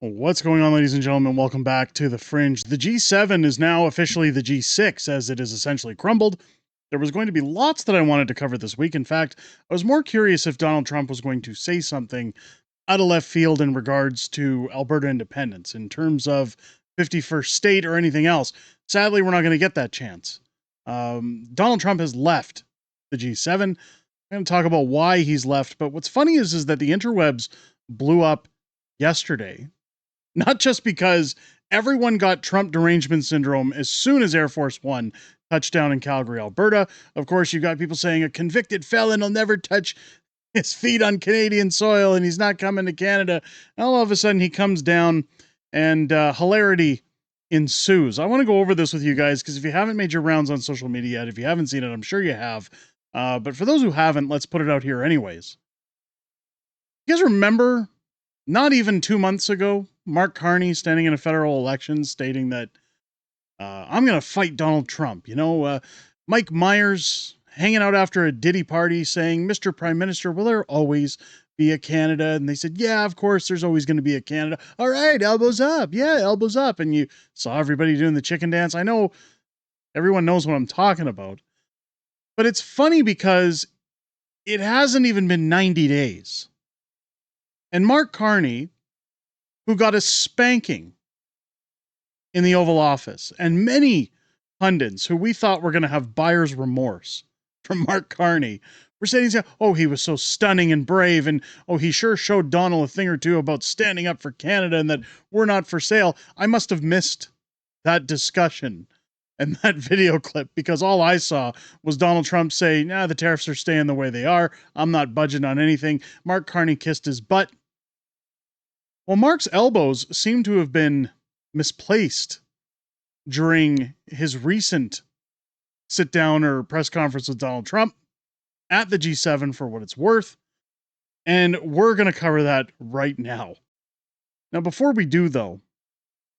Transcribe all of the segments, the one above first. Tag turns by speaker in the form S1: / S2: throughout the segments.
S1: What's going on, ladies and gentlemen? Welcome back to the Fringe. The G7 is now officially the G6, as it is essentially crumbled. There was going to be lots that I wanted to cover this week. In fact, I was more curious if Donald Trump was going to say something out of left field in regards to Alberta Independence, in terms of 51st state or anything else. Sadly, we're not going to get that chance. Donald Trump has left the G7. I'm going to talk about why he's left, but what's funny is that the interwebs blew up yesterday. Not just because everyone got Trump derangement syndrome as soon as Air Force One touched down in Calgary, Alberta. Of course, you got people saying a convicted felon will never touch his feet on Canadian soil and he's not coming to Canada. And all of a sudden, he comes down and hilarity ensues. I want to go over this with you guys because if you haven't made your rounds on social media yet, if you haven't seen it, I'm sure you have. But for those who haven't, let's put it out here anyways. You guys remember, not even 2 months ago, Mark Carney standing in a federal election stating that I'm going to fight Donald Trump. Mike Myers hanging out after a Diddy party saying, Mr. Prime Minister, will there always be a Canada? And they said, yeah, of course, there's always going to be a Canada. All right, elbows up. Yeah, elbows up. And you saw everybody doing the chicken dance. I know everyone knows what I'm talking about. But it's funny because it hasn't even been 90 days. And Mark Carney, who got a spanking in the Oval Office, and many pundits who we thought were going to have buyer's remorse from Mark Carney were saying, oh, he was so stunning and brave, and oh, he sure showed Donald a thing or two about standing up for Canada and that we're not for sale. I must have missed that discussion and that video clip because all I saw was Donald Trump say, nah, the tariffs are staying the way they are. I'm not budging on anything. Mark Carney kissed his butt. Well, Mark's elbows seem to have been misplaced during his recent sit-down or press conference with Donald Trump at the G7 for what it's worth, and we're going to cover that right now. Now, before we do, though,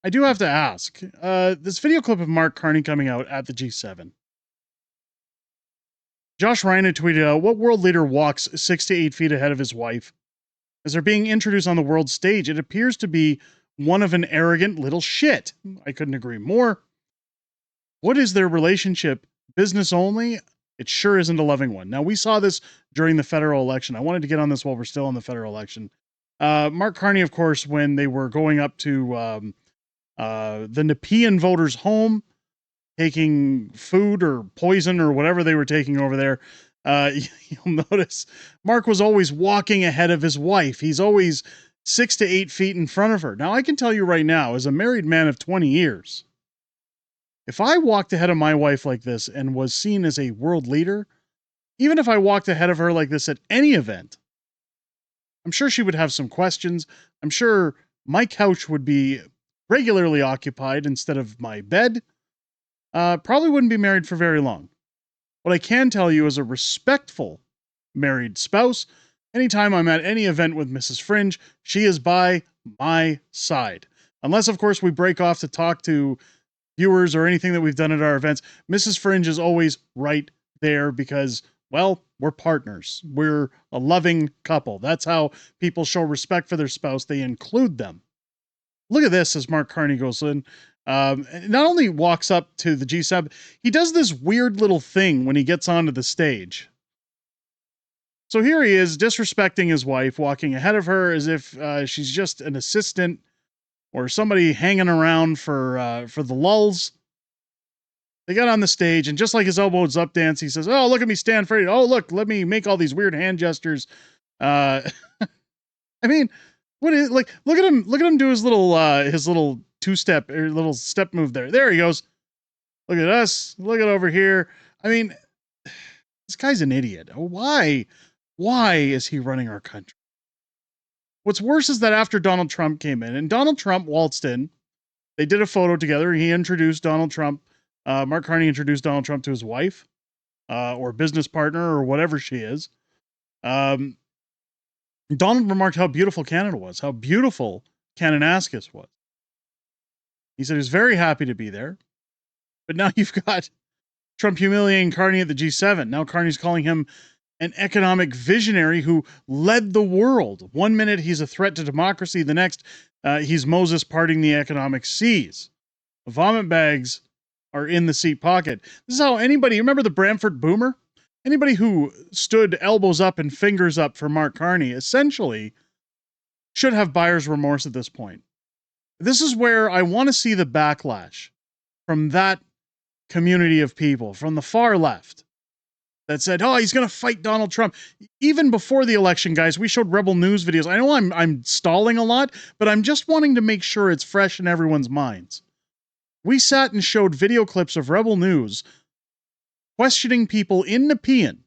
S1: I do have to ask, this video clip of Mark Carney coming out at the G7. Josh Ryan had tweeted out, what world leader walks 6 to 8 feet ahead of his wife? As they're being introduced on the world stage, it appears to be one of an arrogant little shit. I couldn't agree more. What is their relationship? Business only? It sure isn't a loving one. Now, we saw this during the federal election. I wanted to get on this while we're still in the federal election. Mark Carney, of course, when they were going up to the Nepean voters' home, taking food or poison or whatever they were taking over there, you'll notice Mark was always walking ahead of his wife. He's always 6 to 8 feet in front of her. Now, I can tell you right now, as a married man of 20 years, if I walked ahead of my wife like this and was seen as a world leader, even if I walked ahead of her like this at any event, I'm sure she would have some questions. I'm sure my couch would be regularly occupied instead of my bed. Probably wouldn't be married for very long. What I can tell you as a respectful married spouse, anytime I'm at any event with Mrs. Fringe, she is by my side. Unless, of course, we break off to talk to viewers or anything that we've done at our events, Mrs. Fringe is always right there because, well, we're partners. We're a loving couple. That's how people show respect for their spouse. They include them. Look at this as Mark Carney goes in. Not only walks up to the G7, he does this weird little thing when he gets onto the stage. So here he is disrespecting his wife, walking ahead of her as if she's just an assistant or somebody hanging around for the lulls. They got on the stage, and just like his elbows up dance, he says, oh, look at me stand for it. Oh, look, let me make all these weird hand gestures. I mean, what is, like, look at him do his little two-step or little step move there. There he goes. Look at us. Look at over here. I mean, this guy's an idiot. Why is he running our country? What's worse is that after Donald Trump came in and Donald Trump waltzed in, they did a photo together. He introduced Donald Trump. Mark Carney introduced Donald Trump to his wife, or business partner, or whatever she is. Donald remarked how beautiful Canada was, how beautiful Kananaskis was. He said he was very happy to be there. But now you've got Trump humiliating Carney at the G7. Now Carney's calling him an economic visionary who led the world. One minute he's a threat to democracy, the next He's Moses parting the economic seas. The vomit bags are in the seat pocket. This is how anybody, remember the Brantford Boomer? Anybody who stood elbows up and fingers up for Mark Carney essentially should have buyer's remorse at this point. This is where I want to see the backlash from that community of people, from the far left, that said, oh, he's going to fight Donald Trump. Even before the election, guys, we showed Rebel News videos. I know I'm stalling a lot, but I'm just wanting to make sure it's fresh in everyone's minds. We sat and showed video clips of Rebel News questioning people in Nepean.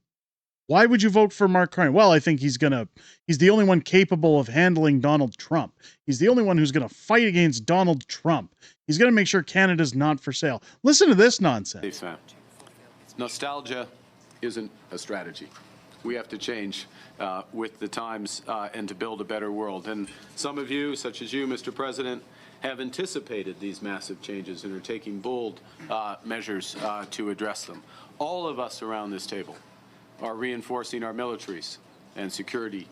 S1: Why would you vote for Mark Carney? Well, I think he's the only one capable of handling Donald Trump. He's the only one who's going to fight against Donald Trump. He's going to make sure Canada's not for sale. Listen to this nonsense.
S2: Nostalgia isn't a strategy. We have to change with the times and to build a better world. And some of you, such as you, Mr. President, have anticipated these massive changes and are taking bold measures to address them. All of us around this table are reinforcing our militaries and security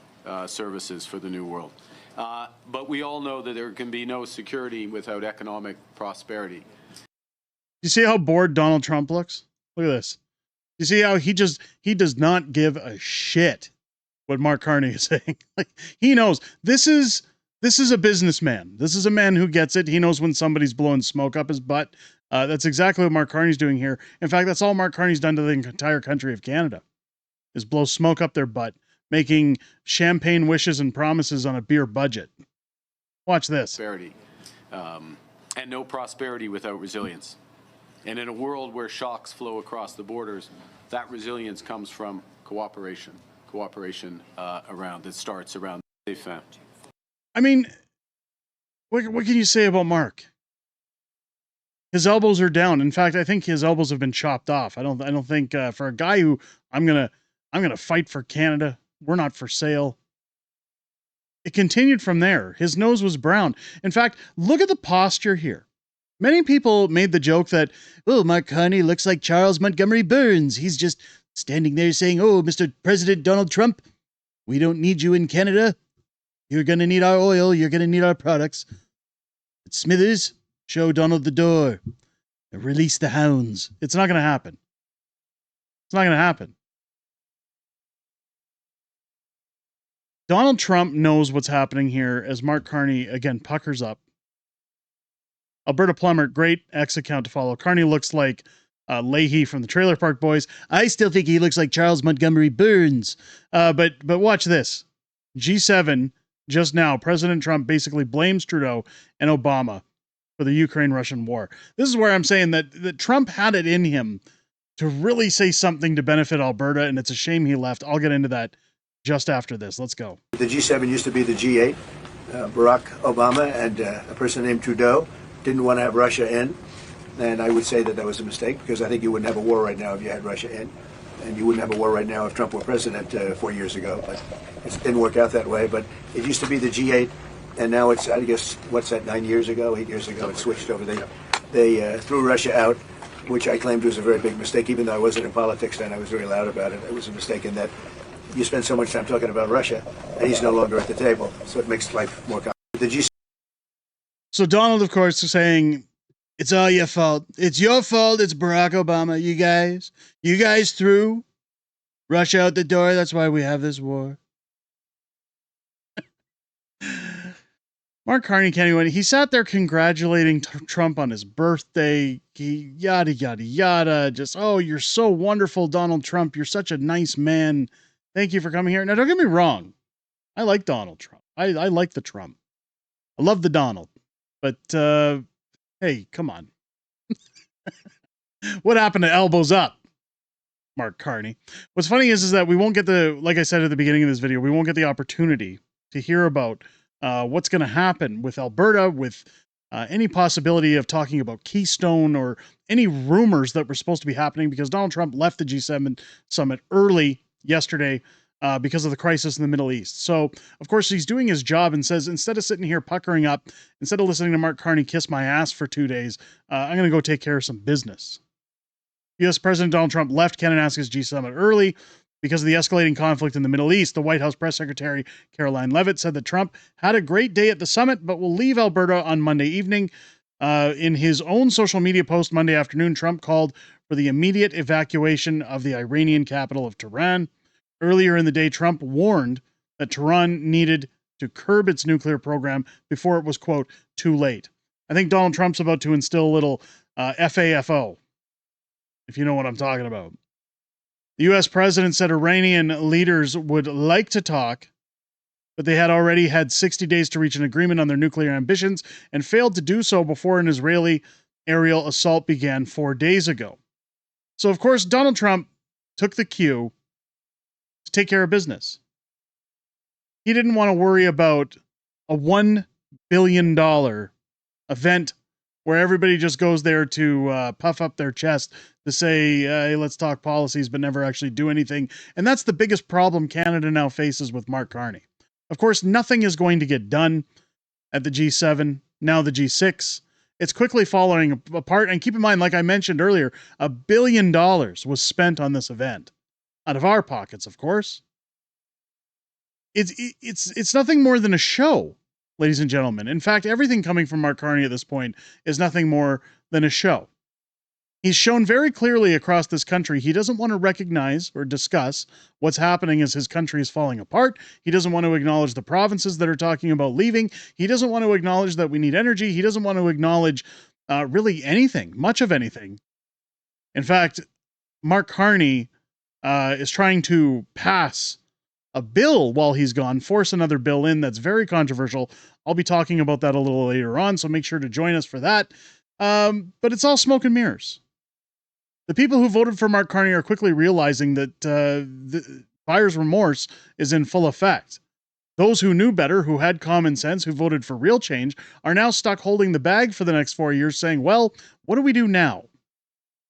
S2: services for the new world. But we all know that there can be no security without economic prosperity.
S1: You see how bored Donald Trump looks? Look at this. You see how he does not give a shit what Mark Carney is saying. Like, he knows this is a businessman. This is a man who gets it. He knows when somebody's blowing smoke up his butt. That's exactly what Mark Carney's doing here. In fact, that's all Mark Carney's done to the entire country of Canada, is blow smoke up their butt, making champagne wishes and promises on a beer budget. Watch this.
S2: Prosperity, and no prosperity without resilience. And in a world where shocks flow across the borders, that resilience comes from cooperation that starts around the family.
S1: I mean, what can you say about Mark? His elbows are down. In fact, I think his elbows have been chopped off. I don't think for a guy who I'm gonna fight for Canada. We're not for sale. It continued from there. His nose was brown. In fact, look at the posture here. Many people made the joke that, oh, Mark Carney looks like Charles Montgomery Burns. He's just standing there saying, oh, Mr. President Donald Trump, we don't need you in Canada. You're going to need our oil. You're going to need our products. But Smithers, show Donald the door. Release the hounds. It's not going to happen. It's not going to happen. Donald Trump knows what's happening here as Mark Carney, again, puckers up. Alberta Plumber, great X account to follow. Carney looks like Leahy from the Trailer Park Boys. I still think he looks like Charles Montgomery Burns. But watch this. G7, just now, President Trump basically blames Trudeau and Obama for the Ukraine-Russian war. This is where I'm saying that Trump had it in him to really say something to benefit Alberta, and it's a shame he left. I'll get into that just after this. Let's go.
S3: The G7 used to be the G8. Barack Obama and a person named Trudeau didn't want to have Russia in, and I would say that was a mistake, because I think you wouldn't have a war right now if you had Russia in, and you wouldn't have a war right now if Trump were president 4 years ago. But it didn't work out that way. But it used to be the G8, and now it's, I guess, what's that, 8 years ago, it switched over. They threw Russia out, which I claimed was a very big mistake. Even though I wasn't in politics then, I was very loud about it. It was a mistake in that you spend so much time talking about Russia, and he's no longer at the table, so it makes life more complicated.
S1: So Donald, of course, is saying, it's all your fault. It's your fault. It's Barack Obama. You guys threw Russia out the door. That's why we have this war. Mark Carney can't even. He sat there congratulating Trump on his birthday. Yada, yada, yada. Just, oh, you're so wonderful, Donald Trump. You're such a nice man. Thank you for coming here. Now, don't get me wrong. I like Donald Trump. I like the Trump. I love the Donald. But, hey, come on. What happened to elbows up, Mark Carney? What's funny is that we won't get like I said at the beginning of this video, we won't get the opportunity to hear about what's going to happen with Alberta, with any possibility of talking about Keystone or any rumors that were supposed to be happening, because Donald Trump left the G7 summit early yesterday because of the crisis in the Middle East. So, of course, he's doing his job and says, instead of sitting here puckering up, instead of listening to Mark Carney kiss my ass for 2 days, I'm going to go take care of some business. U.S. President Donald Trump left Kananaskis G7 early Because of the escalating conflict in the Middle East, the White House press secretary Caroline Leavitt said that Trump had a great day at the summit, but will leave Alberta on Monday evening. In his own social media post Monday afternoon, Trump called for the immediate evacuation of the Iranian capital of Tehran. Earlier in the day, Trump warned that Tehran needed to curb its nuclear program before it was, quote, too late. I think Donald Trump's about to instill a little FAFO, if you know what I'm talking about. The U.S. president said Iranian leaders would like to talk, but they had already had 60 days to reach an agreement on their nuclear ambitions and failed to do so before an Israeli aerial assault began 4 days ago. So, of course, Donald Trump took the cue to take care of business. He didn't want to worry about a $1 billion event where everybody just goes there to puff up their chest to say, hey, let's talk policies, but never actually do anything. And that's the biggest problem Canada now faces with Mark Carney. Of course, nothing is going to get done at the G7, now the G6. It's quickly falling apart. And keep in mind, like I mentioned earlier, $1 billion was spent on this event. Out of our pockets, of course. It's nothing more than a show, ladies and gentlemen. In fact, everything coming from Mark Carney at this point is nothing more than a show. He's shown very clearly across this country he doesn't want to recognize or discuss what's happening as his country is falling apart. He doesn't want to acknowledge the provinces that are talking about leaving. He doesn't want to acknowledge that we need energy. He doesn't want to acknowledge really anything, much of anything. In fact, Mark Carney is trying to pass a bill while he's gone, force another bill in that's very controversial. I'll be talking about that a little later on, so make sure to join us for that. But it's all smoke and mirrors. The people who voted for Mark Carney are quickly realizing that the buyer's remorse is in full effect. Those who knew better, who had common sense, who voted for real change, are now stuck holding the bag for the next 4 years saying, well, what do we do now?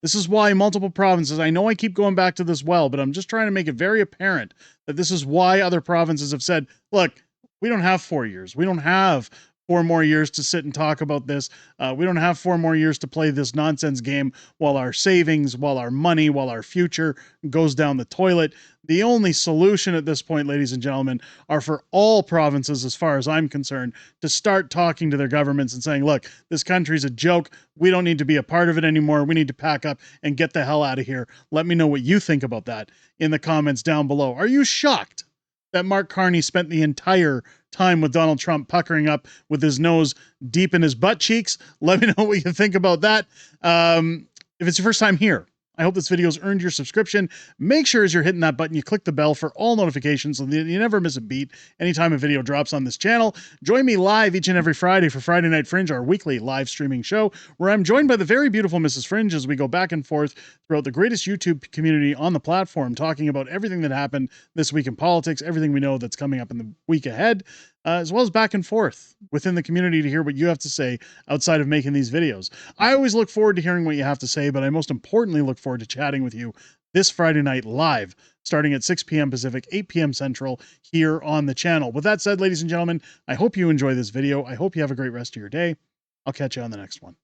S1: This is why multiple provinces, I know I keep going back to this well, but I'm just trying to make it very apparent that this is why other provinces have said, look, we don't have 4 years. We don't have 4 more years to sit and talk about this. We don't have 4 more years to play this nonsense game while our savings, while our money, while our future goes down the toilet. The only solution at this point, ladies and gentlemen, are for all provinces, as far as I'm concerned, to start talking to their governments and saying, look, this country's a joke. We don't need to be a part of it anymore. We need to pack up and get the hell out of here. Let me know what you think about that in the comments down below. Are you shocked that Mark Carney spent the entire time with Donald Trump puckering up with his nose deep in his butt cheeks? Let me know what you think about that. If it's your first time here, I hope this video has earned your subscription. Make sure as you're hitting that button, you click the bell for all notifications so that you never miss a beat anytime a video drops on this channel. Join me live each and every Friday for Friday Night Fringe, our weekly live streaming show, where I'm joined by the very beautiful Mrs. Fringe as we go back and forth throughout the greatest YouTube community on the platform, talking about everything that happened this week in politics, everything we know that's coming up in the week ahead, as well as back and forth within the community to hear what you have to say outside of making these videos. I always look forward to hearing what you have to say, but I most importantly look forward to chatting with you this Friday night live, starting at 6 p.m. Pacific, 8 p.m. Central, here on the channel. With that said, ladies and gentlemen, I hope you enjoy this video. I hope you have a great rest of your day. I'll catch you on the next one.